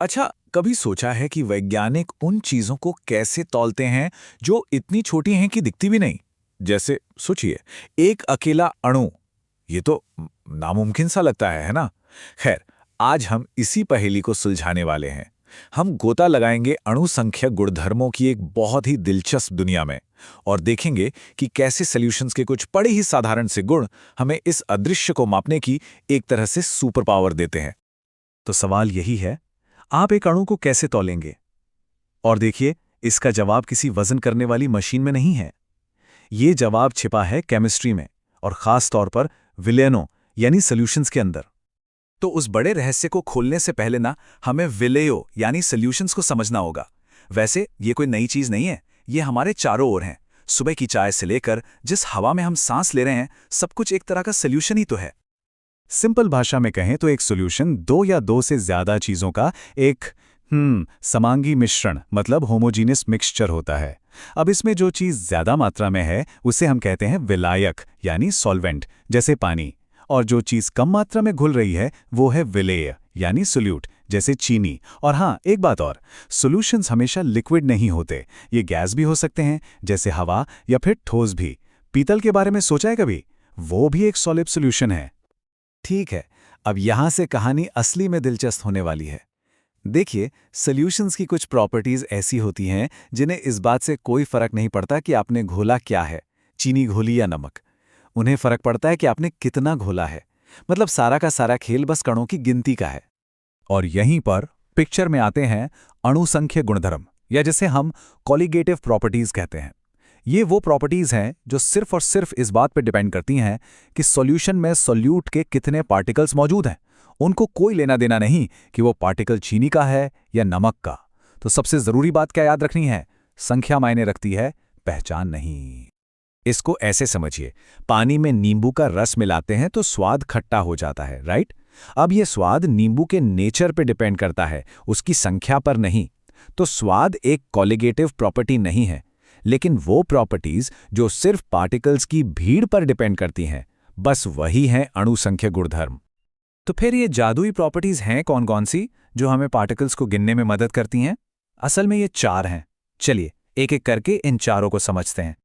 अच्छा, कभी सोचा है कि वैज्ञानिक उन चीजों को कैसे तौलते हैं जो इतनी छोटी हैं कि दिखती भी नहीं? जैसे सोचिए, एक अकेला अणु। ये तो नामुमकिन सा लगता है ना? खैर, आज हम इसी पहेली को सुलझाने वाले हैं। हम गोता लगाएंगे अणु संख्यक गुणधर्मों की एक बहुत ही दिलचस्प दुनिया में और देखेंगे कि कैसे सॉल्यूशंस के कुछ बड़े ही साधारण से गुण हमें इस अदृश्य को मापने की एक तरह से सुपर पावर देते हैं। तो सवाल यही है, आप एक अणु को कैसे तौलेंगे? और देखिए, इसका जवाब किसी वजन करने वाली मशीन में नहीं है। ये जवाब छिपा है केमिस्ट्री में, और खास तौर पर विलयनों यानी सॉल्यूशंस के अंदर। तो उस बड़े रहस्य को खोलने से पहले ना, हमें विलयों यानी सॉल्यूशंस को समझना होगा। वैसे ये कोई नई चीज नहीं है, ये हमारे चारों ओर हैं। सुबह की चाय से लेकर जिस हवा में हम सांस ले रहे हैं, सब कुछ एक तरह का सॉल्यूशन ही तो है। सिंपल भाषा में कहें तो एक सॉल्यूशन दो या दो से ज्यादा चीजों का एक समांगी मिश्रण मतलब होमोजीनियस मिक्सचर होता है। अब इसमें जो चीज ज्यादा मात्रा में है उसे हम कहते हैं विलायक यानी सॉल्वेंट, जैसे पानी। और जो चीज कम मात्रा में घुल रही है वो है विलेय यानी सोल्यूट, जैसे चीनी। और हाँ, एक बात और, सॉल्यूशंस हमेशा लिक्विड नहीं होते, ये गैस भी हो सकते हैं, जैसे हवा, या फिर ठोस भी। पीतल के बारे में सोचा है कभी? वो भी एक सॉलिड सॉल्यूशन है। ठीक है, अब यहां से कहानी असली में दिलचस्प होने वाली है। देखिए, सॉल्यूशंस की कुछ प्रॉपर्टीज ऐसी होती हैं जिन्हें इस बात से कोई फर्क नहीं पड़ता कि आपने घोला क्या है, चीनी घोली या नमक। उन्हें फर्क पड़ता है कि आपने कितना घोला है। मतलब सारा का सारा खेल बस कणों की गिनती का है। और यहीं पर पिक्चर में आते हैं अणुसंख्य गुणधर्म, या जिसे हम कॉलिगेटिव प्रॉपर्टीज कहते हैं। ये वो प्रॉपर्टीज हैं जो सिर्फ और सिर्फ इस बात पर डिपेंड करती हैं कि सॉल्यूशन में सॉल्यूट के कितने पार्टिकल्स मौजूद हैं। उनको कोई लेना देना नहीं कि वो पार्टिकल चीनी का है या नमक का। तो सबसे जरूरी बात क्या याद रखनी है? संख्या मायने रखती है, पहचान नहीं। इसको ऐसे समझिए, पानी में नींबू का रस मिलाते हैं तो स्वाद खट्टा हो जाता है, राइट? अब ये स्वाद नींबू के नेचर पे डिपेंड करता है, उसकी संख्या पर नहीं। तो स्वाद एक कॉलिगेटिव प्रॉपर्टी नहीं है, लेकिन वो प्रॉपर्टीज जो सिर्फ पार्टिकल्स की भीड़ पर डिपेंड करती हैं, बस वही हैं अणुसंख्य गुणधर्म। तो फिर ये जादुई प्रॉपर्टीज हैं कौन कौन सी जो हमें पार्टिकल्स को गिनने में मदद करती हैं? असल में ये चार हैं। चलिए एक एक करके इन चारों को समझते हैं।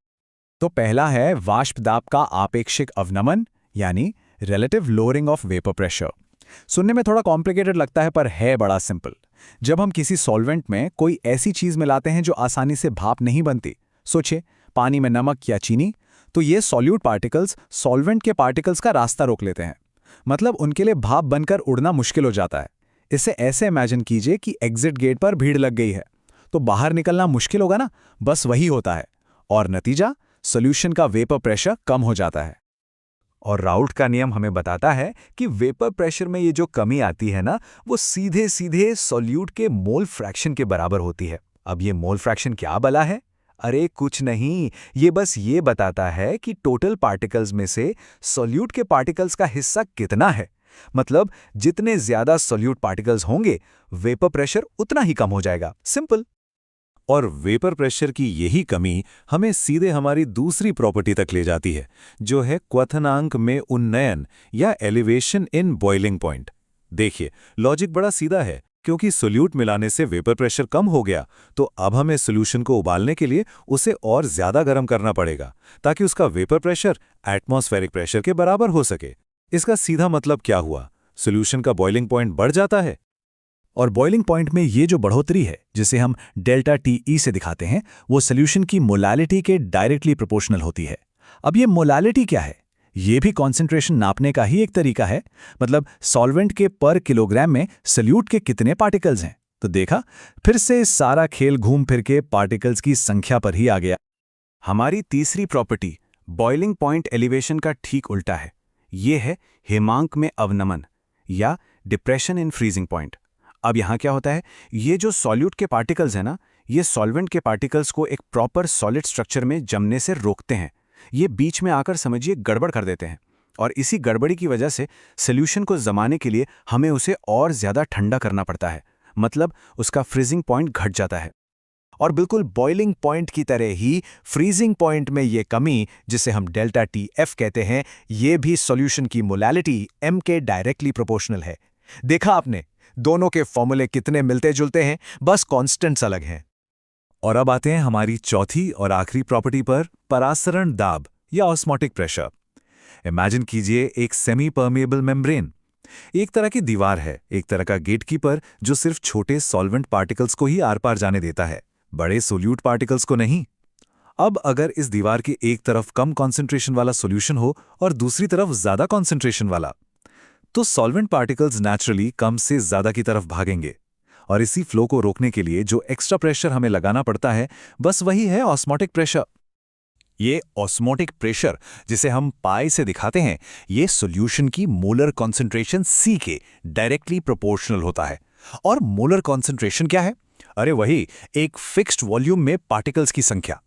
तो पहला है वाष्प दाब का आपेक्षिक अवनमन यानी relative lowering of vapour pressure. सुनने में थोड़ा कॉम्प्लिकेटेड लगता है पर है बड़ा सिंपल। जब हम किसी सॉल्वेंट में कोई ऐसी चीज मिलाते हैं जो आसानी से भाप नहीं बनती, सोचिए पानी में नमक या चीनी, तो ये सॉल्यूट पार्टिकल्स सॉल्वेंट के पार्टिकल्स का रास्ता रोक लेते हैं। मतलब उनके लिए भाप बनकर उड़ना मुश्किल हो जाता है। इसे ऐसे इमेजिन कीजिए कि एग्जिट गेट पर भीड़ लग गई है, तो बाहर निकलना मुश्किल होगा ना? बस वही होता है। और नतीजा, सॉल्यूशन का वेपर प्रेशर कम हो जाता है। और राउल्ट का नियम हमें बताता है कि वेपर प्रेशर में ये जो कमी आती है ना, वो सीधे सीधे सॉल्यूट के मोल फ्रैक्शन के बराबर होती है। अब ये मोल फ्रैक्शन क्या भला है? अरे कुछ नहीं, ये बस ये बताता है कि टोटल पार्टिकल्स में से सॉल्यूट के पार्टिकल्स का हिस्सा कितना है। मतलब जितने ज्यादा सॉल्यूट पार्टिकल्स होंगे, वेपर प्रेशर उतना ही कम हो जाएगा। सिंपल। और वेपर प्रेशर की यही कमी हमें सीधे हमारी दूसरी प्रॉपर्टी तक ले जाती है, जो है क्वथनांक में उन्नयन या एलिवेशन इन बॉइलिंग पॉइंट। देखिए, लॉजिक बड़ा सीधा है। क्योंकि सोल्यूट मिलाने से वेपर प्रेशर कम हो गया, तो अब हमें सोल्यूशन को उबालने के लिए उसे और ज्यादा गर्म करना पड़ेगा, ताकि उसका वेपर प्रेशर एटमॉस्फेरिक प्रेशर के बराबर हो सके। इसका सीधा मतलब क्या हुआ? सोल्यूशन का बॉइलिंग पॉइंट बढ़ जाता है। और बॉइलिंग पॉइंट में ये जो बढ़ोतरी है, जिसे हम डेल्टा टी से दिखाते हैं, वो सोल्यूशन की मोलालिटी के डायरेक्टली प्रोपोर्शनल होती है। अब ये मोलालिटी क्या है? ये भी कॉन्सेंट्रेशन नापने का ही एक तरीका है। मतलब सॉल्वेंट के पर किलोग्राम में सोल्यूट के कितने पार्टिकल्स हैं। तो देखा, फिर से सारा खेल घूम फिर के पार्टिकल्स की संख्या पर ही आ गया। हमारी तीसरी प्रॉपर्टी बॉइलिंग पॉइंट एलिवेशन का ठीक उल्टा है। ये है हिमांक में अवनमन या डिप्रेशन इन फ्रीजिंग पॉइंट। अब यहां क्या होता है, ये जो सॉल्यूट के पार्टिकल्स हैं ना, ये सॉल्वेंट के पार्टिकल्स को एक प्रॉपर सॉलिड स्ट्रक्चर में जमने से रोकते हैं। ये बीच में आकर समझिए गड़बड़ कर देते हैं। और इसी गड़बड़ी की वजह से सॉल्यूशन को जमाने के लिए हमें उसे और ज्यादा ठंडा करना पड़ता है। मतलब उसका फ्रीजिंग पॉइंट घट जाता है। और बिल्कुल बॉइलिंग पॉइंट की तरह ही फ्रीजिंग पॉइंट में ये कमी, जिसे हम डेल्टा टी एफ कहते हैं, ये भी सॉल्यूशन की मोलालिटी एम के डायरेक्टली प्रोपोर्शनल है। देखा आपने, दोनों के फॉर्मूले कितने मिलते जुलते हैं, बस कॉन्स्टेंट्स अलग हैं। और अब आते हैं हमारी चौथी और आखिरी प्रॉपर्टी पर, परासरण दाब या ऑस्मोटिक प्रेशर। इमेजिन कीजिए एक सेमी परमेबल मेम्ब्रेन, एक तरह की दीवार है, एक तरह का गेटकीपर जो सिर्फ छोटे सॉल्वेंट पार्टिकल्स को ही आर पार जाने देता है, बड़े सोल्यूट पार्टिकल्स को नहीं। अब अगर इस दीवार की एक तरफ कम कॉन्सेंट्रेशन वाला सॉल्यूशन हो और दूसरी तरफ ज्यादा कॉन्सेंट्रेशन वाला, तो सॉल्वेंट पार्टिकल्स नेचुरली कम से ज्यादा की तरफ भागेंगे। और इसी फ्लो को रोकने के लिए जो एक्स्ट्रा प्रेशर हमें लगाना पड़ता है, बस वही है ऑस्मोटिक प्रेशर। ये ऑस्मोटिक प्रेशर, जिसे हम पाई से दिखाते हैं, ये सॉल्यूशन की मोलर कॉन्सेंट्रेशन C के डायरेक्टली प्रोपोर्शनल होता है। और मोलर कॉन्सेंट्रेशन क्या है? अरे वही, एक फिक्स्ड वॉल्यूम में पार्टिकल्स की संख्या।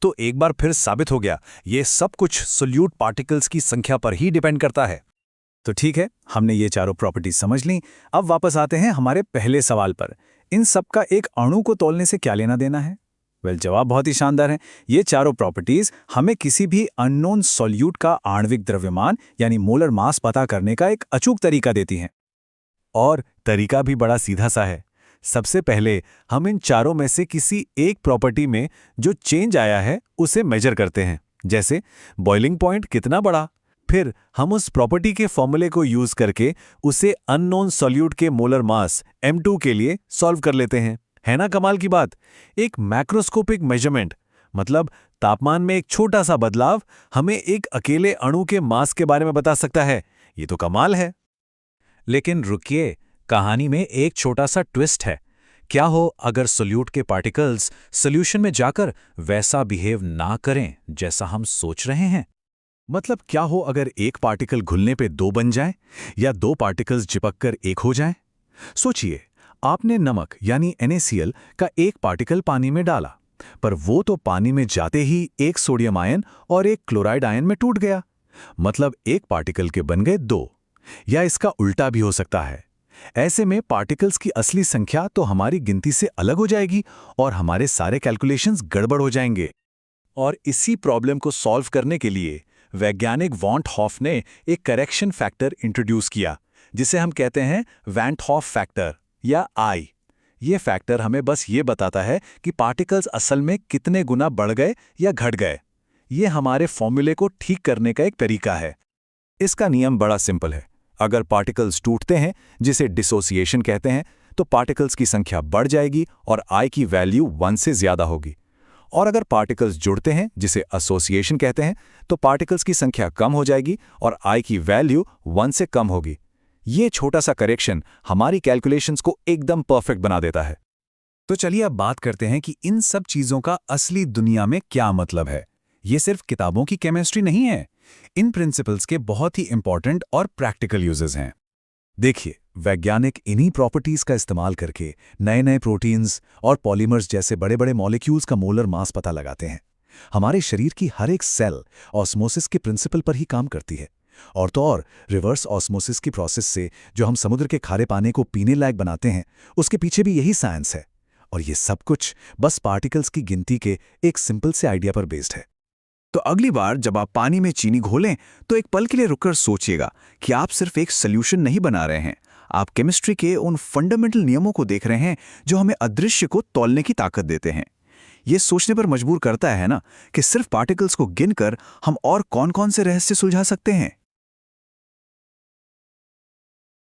तो एक बार फिर साबित हो गया, ये सब कुछ सोल्यूट पार्टिकल्स की संख्या पर ही डिपेंड करता है। तो ठीक है, हमने ये चारों प्रॉपर्टीज समझ ली। अब वापस आते हैं हमारे पहले सवाल पर, इन सब का एक अणु को तौलने से क्या लेना देना है? जवाब बहुत ही शानदार है। ये चारों प्रॉपर्टीज हमें किसी भी अननोन सॉल्यूट का आणविक द्रव्यमान यानी मोलर मास पता करने का एक अचूक तरीका देती हैं। और तरीका भी बड़ा सीधा सा है। सबसे पहले हम इन चारों में से किसी एक प्रॉपर्टी में जो चेंज आया है उसे मेजर करते हैं, जैसे बॉइलिंग पॉइंट कितना बढ़ा। फिर हम उस प्रॉपर्टी के फॉर्मूले को यूज करके उसे अननोन सॉल्यूट के मोलर मास M2 के लिए सॉल्व कर लेते हैं। है ना कमाल की बात? एक मैक्रोस्कोपिक मेजरमेंट, मतलब तापमान में एक छोटा सा बदलाव हमें एक अकेले अणु के मास के बारे में बता सकता है। ये तो कमाल है। लेकिन रुकिए, कहानी में एक छोटा सा ट्विस्ट है। क्या हो अगर सोल्यूट के पार्टिकल्स सॉल्यूशन में जाकर वैसा बिहेव ना करें जैसा हम सोच रहे हैं? मतलब क्या हो अगर एक पार्टिकल घुलने पे दो बन जाए, या दो पार्टिकल्स चिपककर एक हो जाएं? सोचिए, आपने नमक यानी NaCl का एक पार्टिकल पानी में डाला, पर वो तो पानी में जाते ही एक सोडियम आयन और एक क्लोराइड आयन में टूट गया। मतलब एक पार्टिकल के बन गए दो। या इसका उल्टा भी हो सकता है। ऐसे में पार्टिकल्स की असली संख्या तो हमारी गिनती से अलग हो जाएगी और हमारे सारे कैलकुलेशंस गड़बड़ हो जाएंगे। और इसी प्रॉब्लम को सॉल्व करने के लिए वैज्ञानिक वॉन्ट हॉफ ने एक करेक्शन फैक्टर इंट्रोड्यूस किया, जिसे हम कहते हैं वैंट हॉफ फैक्टर या I। ये फैक्टर हमें बस ये बताता है कि पार्टिकल्स असल में कितने गुना बढ़ गए या घट गए। ये हमारे फॉर्मूले को ठीक करने का एक तरीका है। इसका नियम बड़ा सिंपल है। अगर पार्टिकल्स टूटते हैं, जिसे डिसोसिएशन कहते हैं, तो पार्टिकल्स की संख्या बढ़ जाएगी और I की वैल्यू 1 से ज्यादा होगी। और अगर पार्टिकल्स जुड़ते हैं, जिसे एसोसिएशन कहते हैं, तो पार्टिकल्स की संख्या कम हो जाएगी और I की वैल्यू 1 से कम होगी। ये छोटा सा करेक्शन हमारी कैलकुलेशंस को एकदम परफेक्ट बना देता है। तो चलिए अब बात करते हैं कि इन सब चीजों का असली दुनिया में क्या मतलब है। ये सिर्फ किताबों की केमिस्ट्री नहीं है, इन प्रिंसिपल्स के बहुत ही इंपॉर्टेंट और प्रैक्टिकल यूजेस हैं। देखिए, वैज्ञानिक इन्हीं प्रॉपर्टीज का इस्तेमाल करके नए नए प्रोटीन्स और पॉलीमर्स जैसे बड़े बड़े मॉलिक्यूल्स का मोलर मास पता लगाते हैं। हमारे शरीर की हर एक सेल ऑस्मोसिस के प्रिंसिपल पर ही काम करती है। और तो और रिवर्स ऑस्मोसिस की प्रोसेस से जो हम समुद्र के खारे पानी को पीने लायक बनाते हैं, उसके पीछे भी यही साइंस है। और ये सब कुछ बस पार्टिकल्स की गिनती के एक सिंपल से आइडिया पर बेस्ड है। तो अगली बार जब आप पानी में चीनी घोलें, तो एक पल के लिए रुककर सोचिएगा कि आप सिर्फ एक सॉल्यूशन नहीं बना रहे हैं, आप केमिस्ट्री के उन फंडामेंटल नियमों को देख रहे हैं जो हमें अदृश्य को तौलने की ताकत देते हैं। ये सोचने पर मजबूर करता है ना कि सिर्फ पार्टिकल्स को गिनकर हम और कौन-कौन से रहस्य सुलझा सकते हैं।